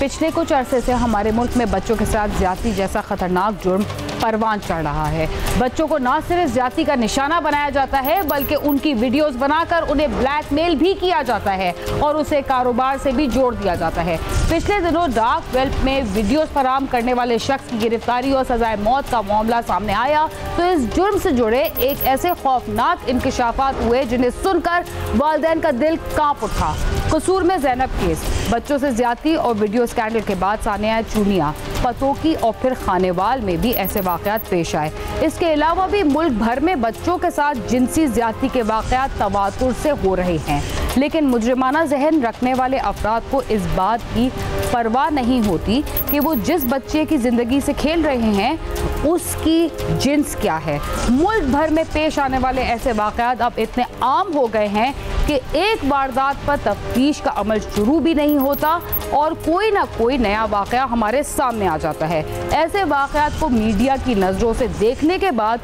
पिछले कुछ अरसे से हमारे मुल्क में बच्चों के साथ ज्यादती जैसा खतरनाक जुर्म परवान चढ़ रहा है। बच्चों को न सिर्फ ज्यादती का निशाना बनाया जाता है बल्कि उनकी वीडियोस बनाकर उन्हें ब्लैकमेल भी किया जाता है और उसे कारोबार से भी जोड़ दिया जाता है। पिछले दिनों डार्क वेब में वीडियोस फराहम करने वाले शख्स की गिरफ्तारी और सजाए मौत का मामला सामने आया तो इस जुर्म से जुड़े एक ऐसे खौफनाक इंकशाफात हुए जिन्हें सुनकर वालिदैन का दिल कांप उठा। कसूर में ज़ैनब केस, बच्चों से ज्यादती और वीडियो स्कैंडल के बाद सामने आया चूनिया, पतोकी और फिर खानेवाल में भी ऐसे वाक़यात पेश आए। इसके अलावा भी मुल्क भर में बच्चों के साथ जिनसी ज्यादती के वाक़यात तवातुर से हो रहे हैं, लेकिन मुजरिमाना जहन रखने वाले अफराद को इस बात की परवाह नहीं होती कि वो जिस बच्चे की ज़िंदगी से खेल रहे हैं उसकी जिन्स क्या है। मुल्क भर में पेश आने वाले ऐसे वाक़यात अब इतने आम हो गए हैं कि एक वारदात पर तफ्तीश का अमल शुरू भी नहीं होता और कोई ना कोई नया वाक़या हमारे सामने आ जाता है। ऐसे वाक़यात को मीडिया की नज़रों से देखने के बाद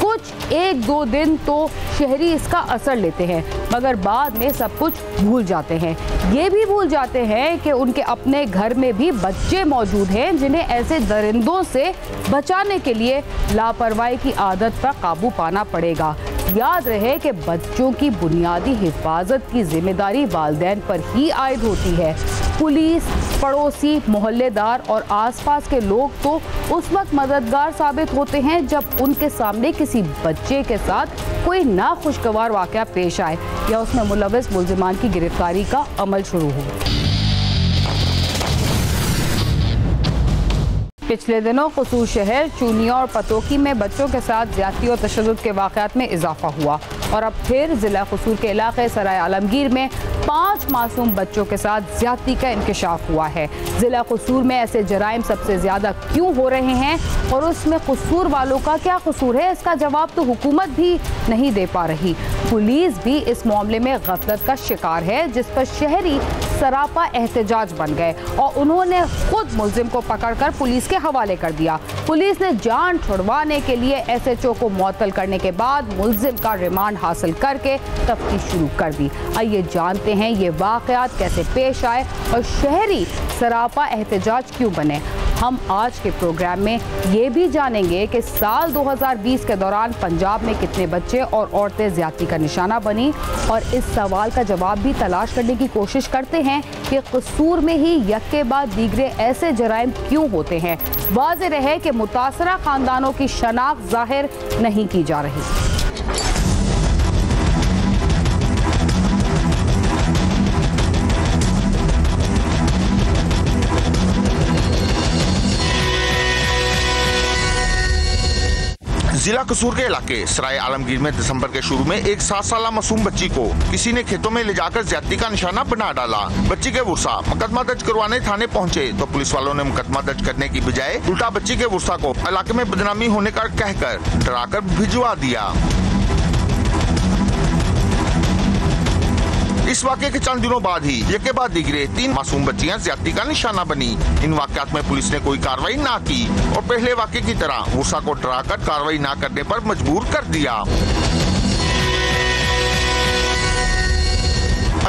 कुछ एक दो दिन तो शहरी इसका असर लेते हैं, मगर बाद में सब कुछ भूल जाते हैं। ये भी भूल जाते हैं कि उनके अपने घर में भी बच्चे मौजूद हैं जिन्हें ऐसे दरिंदों से बचाने के लिए लापरवाही की आदत पर काबू पाना पड़ेगा। याद रहे कि बच्चों की बुनियादी हिफाजत की जिम्मेदारी वालिदैन पर ही आयद होती है। पुलिस, पड़ोसी, मोहल्लेदार और आसपास के लोग तो उस वक्त मददगार साबित होते हैं जब उनके सामने किसी बच्चे के साथ कोई नाखुशगवार वाक़या पेश आए या उसमें मुलव्वस मुल्ज़िमान की गिरफ्तारी का अमल शुरू हो। पिछले दिनों कसूर शहर, चूनिया और पतोकी में बच्चों के साथ ज्यादती और तशद्दुद के वाक़यात में इजाफा हुआ और अब फिर ज़िला कसूर के इलाके सराय आलमगीर में 5 मासूम बच्चों के साथ ज्यादती का इंकशाफ हुआ है। ज़िला कसूर में ऐसे जराइम सबसे ज़्यादा क्यों हो रहे हैं और उसमें कसूर वालों का क्या कसूर है, इसका जवाब तो हुकूमत भी नहीं दे पा रही। पुलिस भी इस मामले में गफलत का शिकार है जिस पर शहरी सरापा एहतजाज बन गए और उन्होंने खुद मुल्जिम को पकड़कर पुलिस के हवाले कर दिया। पुलिस ने जान छुड़वाने के लिए SHO को मुअत्तल करने के बाद मुल्जिम का रिमांड हासिल करके तफ्तीश शुरू कर दी। आइए जानते हैं ये वाक़यात कैसे पेश आए और शहरी सरापा एहतजाज क्यों बने। हम आज के प्रोग्राम में ये भी जानेंगे कि साल 2020 के दौरान पंजाब में कितने बच्चे और औरतें ज्यादती का निशाना बनी और इस सवाल का जवाब भी तलाश करने की कोशिश करते हैं कि कसूर में ही यक्के बाद दीगरे ऐसे जराइम क्यों होते हैं। वाज़ेह रहे कि मुतासरा खानदानों की शनाख्त जाहिर नहीं की जा रही। जिला कसूर के इलाके सराय आलमगीर में दिसंबर के शुरू में एक 7 साला मासूम बच्ची को किसी ने खेतों में ले जाकर ज्यादती का निशाना बना डाला। बच्ची के वर्सा मुकदमा दर्ज करवाने थाने पहुंचे तो पुलिस वालों ने मुकदमा दर्ज करने की बजाय उल्टा बच्ची के वर्सा को इलाके में बदनामी होने का कहकर डराकर भिजवा दिया। इस वाक़े के चंद दिनों बाद ही यके बाद दिगरे 3 मासूम बच्चियां ज्यादती का निशाना बनी। इन वाक़यात में पुलिस ने कोई कार्रवाई ना की और पहले वाक़े की तरह वर्षा को डराकर कार्रवाई ना करने पर मजबूर कर दिया।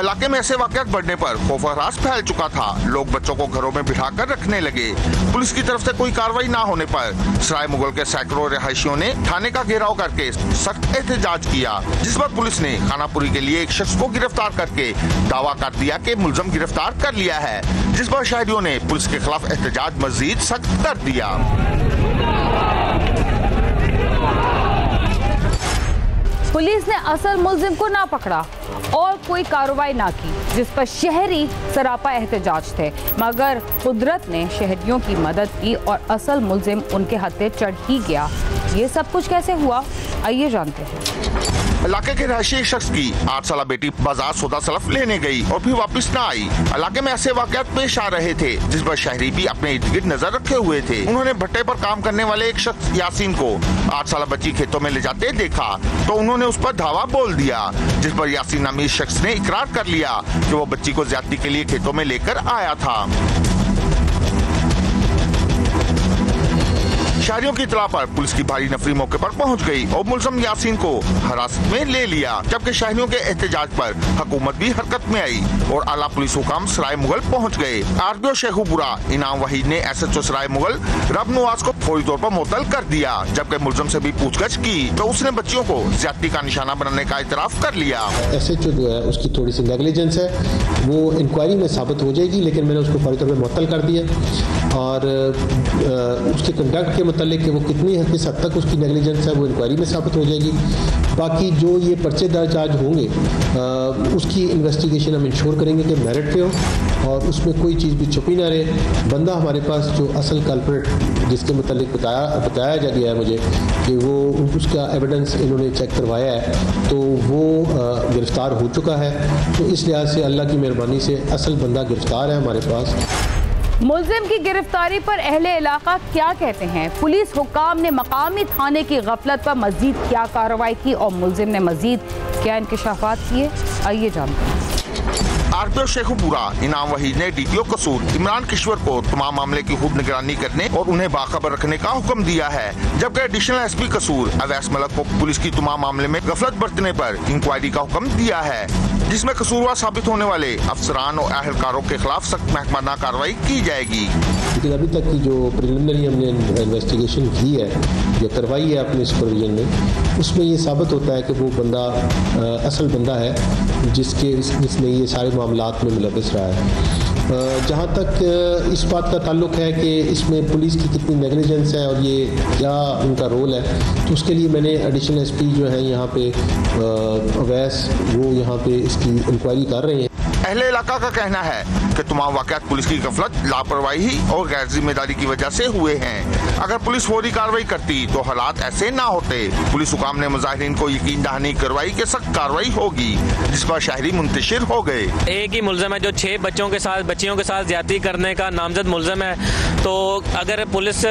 इलाके में ऐसे वाक़यात बढ़ने पर खौफ हरास फैल चुका था। लोग बच्चों को घरों में बिठाकर रखने लगे। पुलिस की तरफ से कोई कार्रवाई ना होने पर सराय मुगल के सैकड़ों रिहायशियों ने थाने का घेराव करके सख्त एहतजाज किया, जिस पर पुलिस ने खानापुरी के लिए एक शख्स को गिरफ्तार करके दावा कर दिया कि मुल्ज़िम गिरफ्तार कर लिया है, जिस पर शहरियों ने पुलिस के खिलाफ एहतजाज मजीद सख्त कर दिया। पुलिस ने असल मुल्जिम को ना पकड़ा और कोई कार्रवाई ना की, जिस पर शहरी सरापा एहतजाज थे, मगर कुदरत ने शहरियों की मदद की और असल मुल्जिम उनके हत्थे चढ़ ही गया। ये सब कुछ कैसे हुआ, आइए जानते हैं। इलाके के रहायशी शख्स की 8 साला बेटी बाजार सौदा सलफ लेने गई और फिर वापस न आई। इलाके में ऐसे वाक़यात पेश आ रहे थे जिस पर शहरी भी अपने इर्द गिर्द नजर रखे हुए थे। उन्होंने भट्टे पर काम करने वाले एक शख्स यासीन को 8 साला बच्ची खेतों में ले जाते देखा तो उन्होंने उस पर धावा बोल दिया, जिस पर यासीन नामी शख्स ने इकरार कर लिया कि वो बच्ची को ज्यादती के लिए खेतों में लेकर आया था। शहरियों की इतला पर पुलिस की भारी नफरी मौके पर पहुंच गई और मुलजिम यासीन को हिरासत में ले लिया, जबकि शहरियों के एहतजाज पर हुकूमत भी हरकत में आई और आला पुलिस हुकाम सराय मुगल पहुंच गए। आरटीओ शेखुपुरा इनाम वहीद ने SHO सराय मुगल रब नवाज को फौरी तौर पर मुअत्तल कर दिया, जबकि मुलजिम से भी पूछताछ की तो उसने बच्चियों को ज्यादती का निशाना बनाने का इतराफ कर लिया। SHO जो है उसकी थोड़ी सी नेग्लिजेंस है, वो इंक्वायरी में साबित हो जाएगी, लेकिन मैंने उसको फौरी तौर पर मुअत्तल कर दिया और उसके कंडक्ट के मुतालिक वो कितनी किस हद तक उसकी नेग्लिजेंस है वो इंक्वायरी में साबित हो जाएगी। बाकी जो ये पर्चे दर्ज आज होंगे उसकी इन्वेस्टिगेशन हम इंश्योर करेंगे कि मेरिट पे हो और उसमें कोई चीज़ भी छुपी ना रहे। बंदा हमारे पास जो असल कल्प्रिट जिसके मुतालिक बताया जा गया है मुझे कि वो उसका एविडेंस इन्होंने चेक करवाया है तो वो गिरफ्तार हो चुका है। तो इस लिहाज से अल्लाह की मेहरबानी से असल बंदा गिरफ्तार है हमारे पास। मुलजिम की गिरफ्तारी पर अहले इलाका क्या कहते हैं? पुलिस हुकाम ने मकामी थाने की गफलत पर मजीद क्या कार्रवाई की और मुलजिम ने मजीद क्या इंकशाफात किए, आइए जानते हैं। आरटीओ शेखुपुरा इनाम वहीद ने DPO कसूर इमरान किश्वर को तमाम मामले की खुद निगरानी करने और उन्हें बाखबर रखने का हुक्म दिया है, जबकि एडिशनल SP कसूर अवैस मलक को पुलिस की तमाम मामले में गफलत बरतने पर इंक्वायरी का हुक्म दिया है, जिसमें कसूरवार साबित होने वाले अफसरान और अहलकारों के खिलाफ सख्त महकमाना कार्रवाई की जाएगी। लेकिन अभी तक की जो प्रिलिमिनरी हमने इन्वेस्टिगेशन की है या करवाई है अपने सुपरविजन में, उसमें ये साबित होता है कि वो बंदा असल बंदा है जिसने ये सारे मामलात में मुलव्वस रहा है। जहाँ तक इस बात का ताल्लुक है कि इसमें पुलिस की कितनी नेग्लिजेंस है और ये क्या उनका रोल है, तो उसके लिए मैंने एडिशनल SP जो है यहाँ पे अवैस वो यहाँ पे इसकी इंक्वायरी कर रहे हैं। अहले इलाका का कहना है कि तमाम वाक़यात पुलिस की गफलत, लापरवाही और गैर जिम्मेदारी की वजह से हुए हैं। अगर पुलिस फौरी कार्रवाई करती तो हालात ऐसे ना होते। पुलिस हुकाम ने मुजाहिरीन को यकीन दहानी करवाई कि सख्त कार्रवाई होगी, जिस पर शहरी मुंतशिर हो गए। एक ही मुलजिम है जो 6 बच्चियों के साथ ज्यादती करने का नामजद मुलजिम है, तो अगर पुलिस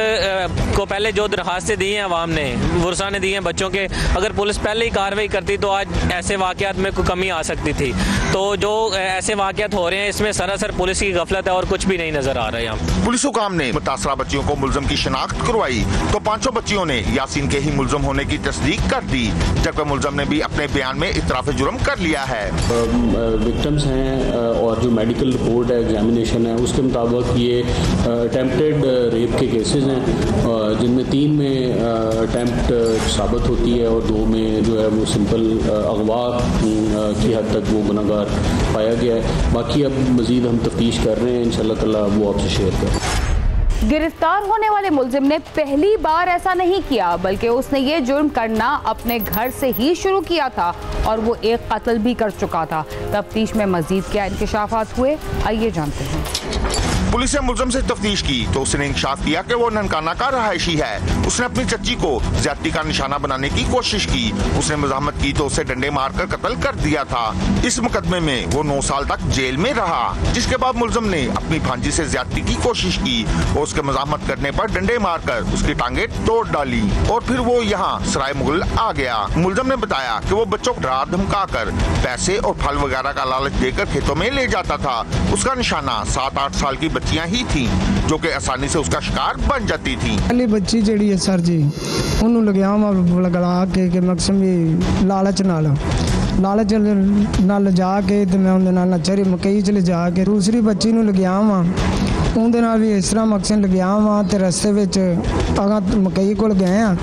को पहले जो दरखास्तें दी हैं अवाम ने, वर्षा ने दी हैं बच्चों के, अगर पुलिस पहले ही कार्रवाई करती तो आज ऐसे वाक़यात में कोई कमी आ सकती थी। तो जो ऐसे वाक़यात हो रहे हैं इसमें सरासर पुलिस की गफलत है और कुछ भी नहीं नजर आ रहा है यहाँ। पुलिस हुकाम ने मुतासरा बच्चियों को मुलजिम की शिनाख्त करवाई तो 5 बच्चियों ने यासीन के ही मुलजिम होने की तस्दीक कर दी, जबकि मुलजिम ने भी अपने बयान में इतराफ़ जुर्म कर लिया है। विक्टिम्स हैं और जो मेडिकल रिपोर्ट है, एग्जामिनेशन है, उसके मुताबिक ये अटेम्प्टेड रेप के केसेस हैं, जिनमें 3 में अटेम्प्ट साबित होती है और 2 में जो है वो सिंपल अगवा की हद तक वो गुनहगार पाया गया है। बाकी अब मज़ीद हम तफ्तीश कर रहे हैं, इंशाअल्लाह ताला वो आपसे शेयर करें। गिरफ्तार होने वाले मुलजिम ने पहली बार ऐसा नहीं किया, बल्कि उसने ये जुर्म करना अपने घर से ही शुरू किया था और वो एक कत्ल भी कर चुका था। तफ्तीश में मजीद क्या इंकशाफात हुए, आइए जानते हैं। पुलिस ने मुलजिम से तफ्तीश की तो उसने इंकशाफ किया कि वो ननकाना का रहायशी है। उसने अपनी चच्ची को ज्यादती का निशाना बनाने की कोशिश की। उसने मज़ाहमत की तो उसे डंडे मारकर कत्ल कर दिया था। इस मुकदमे में वो 9 साल तक जेल में रहा, जिसके बाद मुलजिम ने अपनी भांजी से ज्यादती की कोशिश की और उसके मज़ाहमत करने पर डंडे मारकर उसकी टांगे तोड़ डाली और फिर वो यहाँ सराय मुगल आ गया। मुलजिम ने बताया कि वो बच्चों को डरा धमका कर पैसे और फल वगैरह का लालच देकर खेतों में ले जाता था। उसका निशाना 7-8 साल की बच्चियां ही थीं, जो कि आसानी से उसका शिकार बन जाती थीं। पहली बच्ची जी है सर जी, उन्होंने लग्या लगड़ा के मकसद भी लालच नाल जाके तो मैं उन्हें नाल चरी मकई च ले जाके दूसरी बच्ची नूं लग्या वा, उनदे नाल भी इस तरह मकसद लग्या वा ते रस्ते विच अगा मकई कोल गए आ।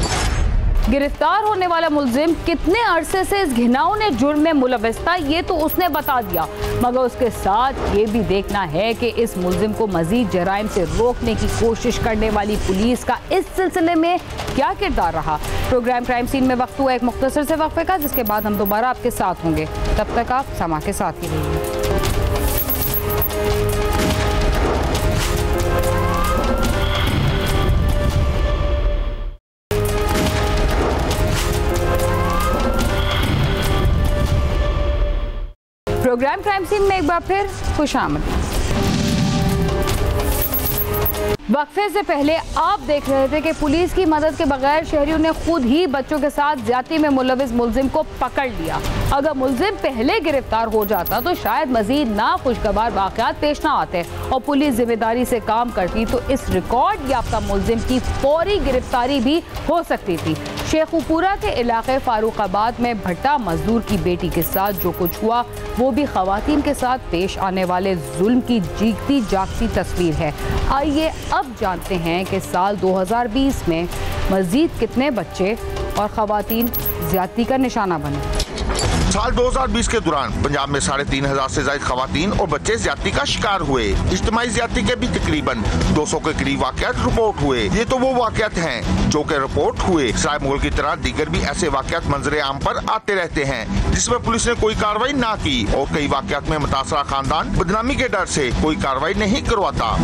गिरफ्तार होने वाला मुलजिम कितने अरसे से इस घिनौने जुर्म में मुलव्वस था ये तो उसने बता दिया, मगर उसके साथ ये भी देखना है कि इस मुलजिम को मजीद जराइम से रोकने की कोशिश करने वाली पुलिस का इस सिलसिले में क्या किरदार रहा। प्रोग्राम क्राइम सीन में वक्त हुआ एक मुख्तसर से वक्फे का, जिसके बाद हम दोबारा आपके साथ होंगे। तब तक आप समा के साथ ही रहिए। प्रोग्राम क्राइम सीन में एक बार फिर खुशामदीद। वक्फे से पहले आप देख रहे थे कि पुलिस की मदद के बगैर शहरियों ने खुद ही बच्चों के साथ ज्यादती में मुलविस मुलजिम को पकड़ लिया। अगर मुलजिम पहले गिरफ्तार हो जाता तो शायद मजीद नाखुशगवार वाकयात पेश ना आते और पुलिस जिम्मेदारी से काम करती तो इस रिकॉर्ड याफ्ता मुलजिम की फौरी गिरफ्तारी भी हो सकती थी। शेखुपुरा के इलाके फारूकाबाद में भट्टा मजदूर की बेटी के साथ जो कुछ हुआ वो भी खवातीन के साथ पेश आने वाले जुल्म की जीती जागती तस्वीर है। आइए अब जानते हैं कि साल 2020 में मजीद कितने बच्चे और खवातीन ज्यादती का निशाना बने। साल 2020 के दौरान पंजाब में 3500 से ज्यादा खवातीन और बच्चे ज्यादती का शिकार हुए। इज्तिमाई ज्यादती के भी तकरीबन 200 के करीब वाकयात रिपोर्ट हुए। ये तो वो वाकयात हैं जो के रिपोर्ट हुए। सराय मुगल की तरह दीगर भी ऐसे वाकयात मंजरे आम पर आते रहते हैं जिसमें पुलिस ने कोई कार्रवाई ना की और कई वाकयात में मुतासरा खानदान बदनामी के डर से कोई कार्रवाई नहीं करवाता।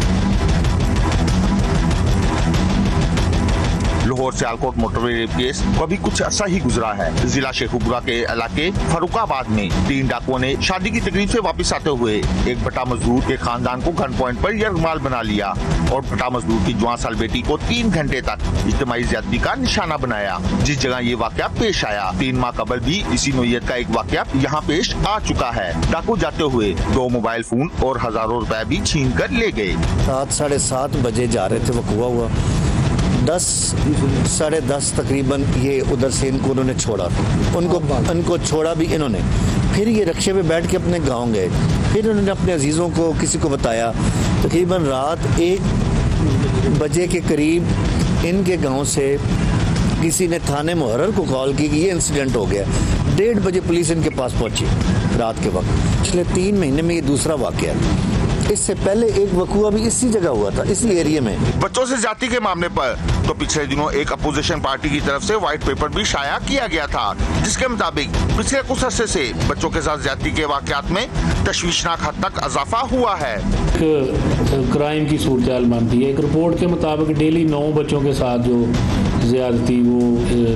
Lahore Sialkot motorway rape case कभी कुछ ऐसा ही गुजरा है। जिला शेखुपुरा के इलाके फरुखाबाद में 3 डाकुओं ने शादी की तकरीब से वापस आते हुए एक भट्टा मजदूर के खानदान को गन पॉइंट पर यरगमाल बना लिया और भट्टा मजदूर की जवान साल बेटी को 3 घंटे तक इज्तिमाई ज्यादती का निशाना बनाया। जिस जगह ये वाकया पेश आया 3 माह कबल भी इसी नौयत का एक वाकया यहाँ पेश आ चुका है। डाकू जाते हुए 2 मोबाइल फोन और हजारों रुपए भी छीन कर ले गए। 7 साढ़े 7 बजे जा रहे थे, वक़्वा हुआ 10 साढ़े 10 तकरीबन ये उधर से इनको उन्होंने छोड़ा, उनको छोड़ा भी इन्होंने। फिर ये रिक्शे पे बैठ के अपने गांव गए। फिर उन्होंने अपने अजीज़ों को किसी को बताया। तकरीबन रात 1 बजे के करीब इनके गांव से किसी ने थाने मुहर्रर को कॉल की कि ये इंसिडेंट हो गया। 1:30 बजे पुलिस इनके पास पहुंची रात के वक्त। पिछले 3 महीने में ये दूसरा वाकया। इससे पहले एक वकूआ भी इसी जगह हुआ था, इसी एरिया में। बच्चों से ज्यादती के मामले पर तो पिछले दिनों एक अपोजिशन पार्टी की तरफ से व्हाइट पेपर भी शाया किया गया था जिसके मुताबिक पिछले कुछ अरसे से बच्चों के साथ ज्यादती के वाकयात में तशवीशनाक हद तक इजाफा हुआ है। क्राइम की सूरत बनती है। एक रिपोर्ट के मुताबिक डेली 9 बच्चों के साथ जो ज्यादती वो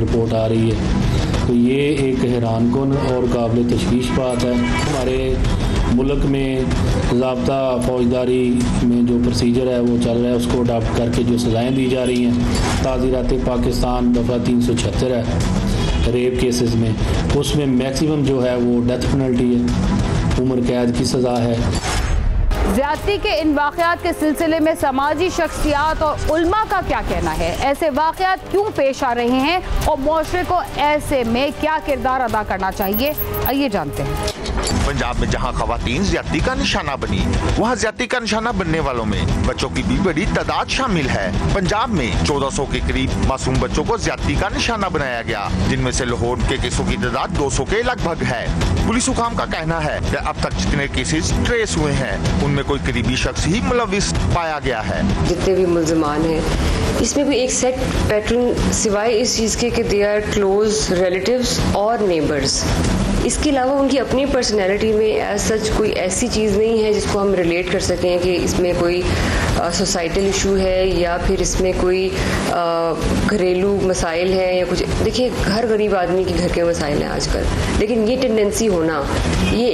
रिपोर्ट आ रही है, तो ये एक हैरानकुन और काबिल तशवीश बात है। हमारे मुल्क में ज़ाब्ता फौजदारी में जो प्रोसीजर है वो चल रहा है, उसको अडॉप्ट करके जो सज़ाएँ दी जा रही हैं। ताज़ीरात पाकिस्तान दफ़ा 376 है रेप केसेस में, उसमें मैक्सिमम जो है वो डेथ पेनल्टी है, उम्र कैद की सज़ा है। ज्यादती के इन वाकयात के सिलसिले में समाजी शख्सियात और उल्मा का क्या कहना है? ऐसे वाकयात क्यों पेश आ रहे हैं और मुआशरे को ऐसे में क्या किरदार अदा करना चाहिए? आइए जानते हैं। पंजाब में जहां खवातीन ज्यादती का निशाना बनी, वहां ज्यादती का निशाना बनने वालों में बच्चों की भी बड़ी तादाद शामिल है। पंजाब में 1400 के करीब मासूम बच्चों को ज्यादती का निशाना बनाया गया, जिनमें से लाहौर के केसों की तादाद 200 के लगभग है। पुलिस हुकाम का कहना है कि अब तक जितने केसेस ट्रेस हुए हैं उनमें कोई करीबी शख्स ही मुलविस पाया गया है। जितने भी मुल्ज़िमान हैं इसमें भी एक सेट पैटर्न सिवाय इस चीज़ के कि दे आर क्लोज रिलेटिव्स और नेबर्स, इसके अलावा उनकी अपनी पर्सनैलिटी में एज सच कोई ऐसी चीज़ नहीं है जिसको हम रिलेट कर सकें कि इसमें कोई सोसाइटल इशू है या फिर इसमें कोई घरेलू मसाइल हैं या कुछ। देखिए, हर गरीब आदमी के घर के मसाइल हैं आजकल, लेकिन ये टेंडेंसी होना ये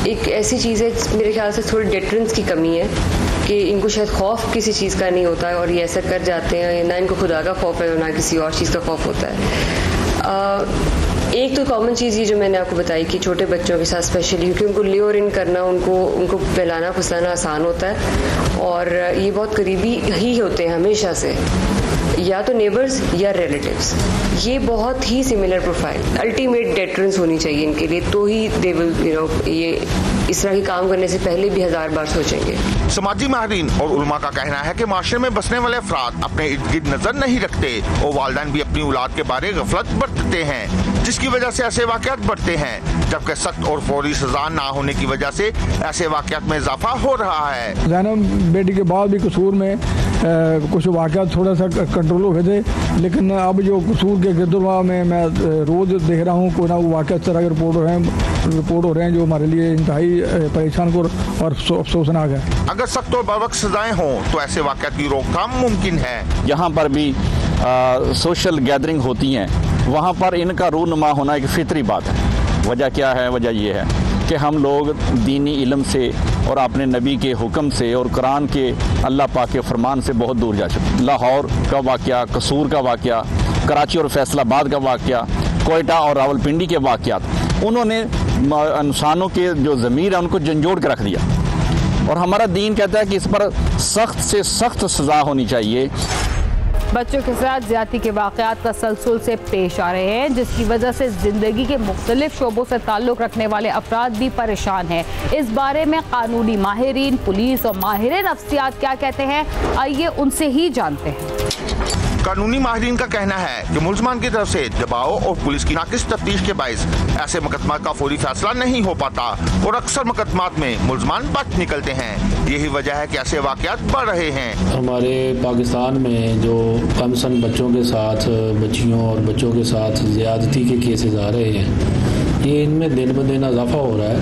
एक ऐसी चीज़ है मेरे ख्याल से थोड़ी डेटरेंस की कमी है कि इनको शायद खौफ किसी चीज़ का नहीं होता है और ये ऐसा कर जाते हैं। ना इनको खुदा का खौफ है ना किसी और चीज़ का खौफ होता है। एक तो कॉमन चीज़ ये जो मैंने आपको बताई कि छोटे बच्चों के साथ स्पेशली क्योंकि उनको ल्योर इन करना, उनको फैलाना फुसलाना आसान होता है और ये बहुत करीबी ही होते हैं हमेशा से, या तो नेबर्स या रिलेटिव्स। ये बहुत ही सिमिलर प्रोफाइल, अल्टीमेट डेटरेंस होनी चाहिए इनके लिए, तो ही दे विल ये इस तरह के काम करने से पहले भी 1000 बार सोचेंगे। समाजी माहिरीन और उलमा का कहना है कि माशरे में बसने वाले अफराद अपने इर्द गिर्द नजर नहीं रखते और वालिदैन भी अपनी औलाद के बारे गफलत बरतते हैं, जिसकी वजह से ऐसे वाकयात बढ़ते हैं, जबकि सख्त और फौरी सजा ना होने की वजह से ऐसे वाकयात में इजाफा हो रहा है। ज़ैनब बेटी के बाद भी कसूर में कुछ वाकयात थोड़ा सा कंट्रोल हो गए थे, लेकिन अब जो कसूर के गिरदुरवा में मैं रोज़ देख रहा हूँ कोई ना कोई वाकयात तरह के रिपोर्ट हो रहे हैं जो हमारे लिए इंतहाई परेशान और अफसोसनाक है। अगर सख्त और बरवक्त सजाएं हों तो ऐसे वाकयात की रोकथाम मुमकिन है। यहाँ पर भी सोशल गैदरिंग होती हैं, वहाँ पर इनका रूनुमा होना एक फितरी बात है। वजह क्या है? वजह ये है कि हम लोग दीनी इल्म से और अपने नबी के हुक्म से और कुरान के अल्लाह पाक के फरमान से बहुत दूर जा चुके। लाहौर का वाक़या, कसूर का वाक़या, कराची और फैसलाबाद का वाक़या, कोयटा और रावलपिंडी के वाक़यात, उन्होंने इंसानों के जो ज़मीर है उनको झंझोड़ कर रख दिया। और हमारा दीन कहता है कि इस पर सख्त से सख्त सज़ा होनी चाहिए। बच्चों के साथ ज्यादती के वाक़यात तसलसल से पेश आ रहे हैं, जिसकी वजह से ज़िंदगी के मुख्तलिफ शोबों से ताल्लुक़ रखने वाले अफराद भी परेशान हैं। इस बारे में कानूनी माहिरीन, पुलिस और माहिर नफ्सियात क्या कहते हैं, आइए उनसे ही जानते हैं। कानूनी माहिरीन का कहना है कि मुल्ज़मान की तरफ से दबाव और पुलिस की नाकिस तफ्तीश के बाइस ऐसे मुकदमात का फौरी फैसला नहीं हो पाता और अक्सर मुकदमात में मुल्ज़मान बच निकलते हैं। यही वजह है कि ऐसे वाक़यात बढ़ रहे हैं। हमारे पाकिस्तान में जो कमसन बच्चों के साथ, बच्चियों और बच्चों के साथ ज़्यादती के केसेस आ रहे हैं, ये इनमें दिन ब दिन इजाफा हो रहा है।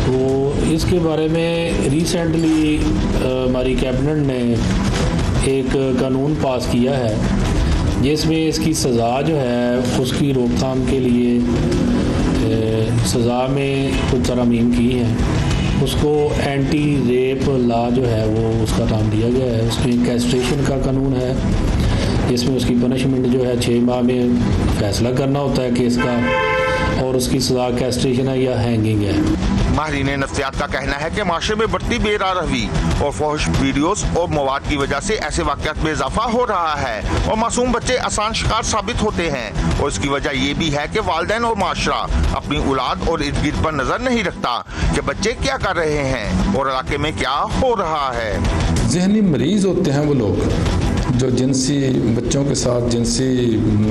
तो इसके बारे में रिसेंटली हमारी कैबिनेट ने एक कानून पास किया है जिसमें इसकी सज़ा जो है उसकी रोकथाम के लिए सज़ा में कुछ तरमीम की हैं। उसको एंटी रेप लॉ जो है वो उसका नाम दिया गया है। उसमें कैस्ट्रेशन का कानून है जिसमें उसकी पनिशमेंट जो है 6 माह में फैसला करना होता है केस का, और उसकी सज़ा कैस्ट्रेशन है या हैंगिंग है। माहिरीन नफ्सियात का कहना है कि माशरे में बढ़ती बेरारवी और फौहिश वीडियोस और मवाद की वजह से ऐसे वाक़यात में इजाफा हो रहा है और मासूम बच्चे आसान शिकार साबित होते हैं। और इसकी वजह ये भी है कि वालिदैन और माशरा अपनी औलाद और इर्द गिर्द पर नजर नहीं रखता कि बच्चे क्या कर रहे हैं और इलाके में क्या हो रहा है। ज़हनी मरीज होते हैं वो लोग जो जिनसी बच्चों के साथ जिनसी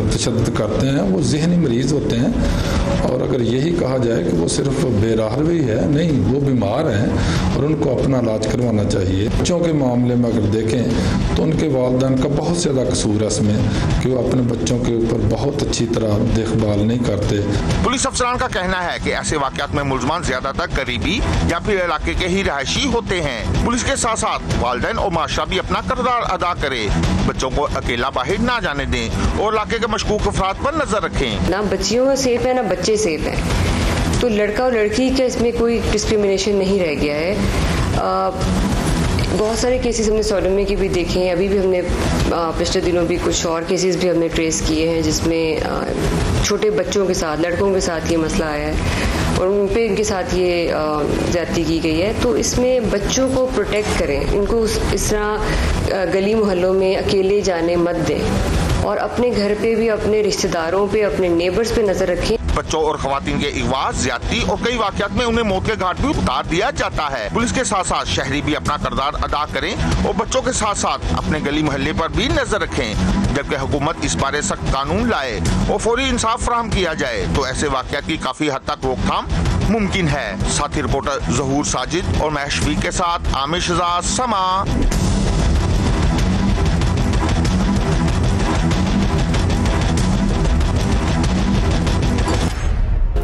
तशद्दुद करते हैं, वो ज़हनी मरीज़ होते हैं। और अगर यही कहा जाए कि वो सिर्फ बेराहवी है, नहीं, वो बीमार हैं और उनको अपना इलाज करवाना चाहिए। बच्चों के मामले में अगर देखें तो उनके वालिदैन का बहुत ज़्यादा कसूर है इसमें कि वो अपने बच्चों के ऊपर बहुत अच्छी तरह देखभाल नहीं करते। पुलिस अफसरान का कहना है कि ऐसे वाक़यात में मुल्ज़मान ज्यादातर करीबी या फिर इलाके के ही रहायशी होते हैं। पुलिस के साथ साथ वालिदैन और माशरा भी अपना किरदार अदा करे, बच्चों को अकेला बाहर ना जाने दें और इलाके के मशकूक अफराद पर नजर रखें। ना बच्चियों सेफ है ना बच्चे सेफ हैं, तो लड़का और लड़की का इसमें कोई डिस्क्रिमिनेशन नहीं रह गया है। बहुत सारे केसेस हमने सोडोमी के भी देखे हैं। अभी भी हमने पिछले दिनों भी कुछ और केसेस भी हमने ट्रेस किए हैं जिसमें छोटे बच्चों के साथ, लड़कों के साथ ये मसला आया है और उन पे इनके साथ ये ज्यादती की गई है। तो इसमें बच्चों को प्रोटेक्ट करें, इनको इस तरह गली मोहल्लों में अकेले जाने मत दें और अपने घर पे भी, अपने रिश्तेदारों पे, अपने नेबर्स पे नजर रखें। बच्चों और खवातीन के अगवा, ज्यादती और कई वाक़यात में उन्हें मौत के घाट भी उतार दिया जाता है। पुलिस के साथ साथ शहरी भी अपना किरदार अदा करें और बच्चों के साथ साथ अपने गली मोहल्ले पर भी नजर रखें। जबकि हुकूमत इस बारे सख्त कानून लाए और फौरी इंसाफ फराहम किया जाए तो ऐसे वाक़यात की काफी हद तक रोकथाम मुमकिन है। साथी रिपोर्टर ज़हूर साजिद और महश शफीक के साथ आमिर शहजाद, समा।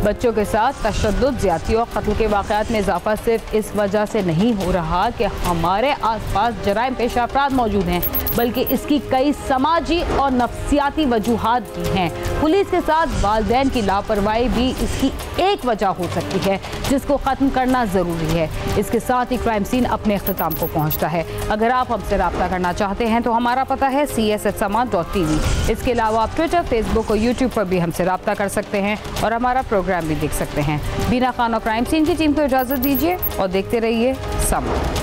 बच्चों के साथ तशद्दुद, ज्यादती और कत्ल के वाक़यात में इजाफा सिर्फ इस वजह से नहीं हो रहा कि हमारे आसपास जराइम पेशा अफराद मौजूद हैं, बल्कि इसकी कई समाजी और नफ्सियाती वजूहात भी हैं। पुलिस के साथ वालिदैन की लापरवाही भी इसकी एक वजह हो सकती है, जिसको ख़त्म करना ज़रूरी है। इसके साथ ही क्राइम सीन अपने अख्ताम को पहुँचता है। अगर आप हमसे रब्ता करना चाहते हैं तो हमारा पता है cs@sama.tv। इसके अलावा आप ट्विटर, फेसबुक और यूट्यूब पर भी हमसे रब्ता कर सकते हैं और हमारा प्रोग्राम भी देख सकते हैं। बीना खान और क्राइम सीन की टीम को इजाज़त दीजिए और देखते रहिए समा।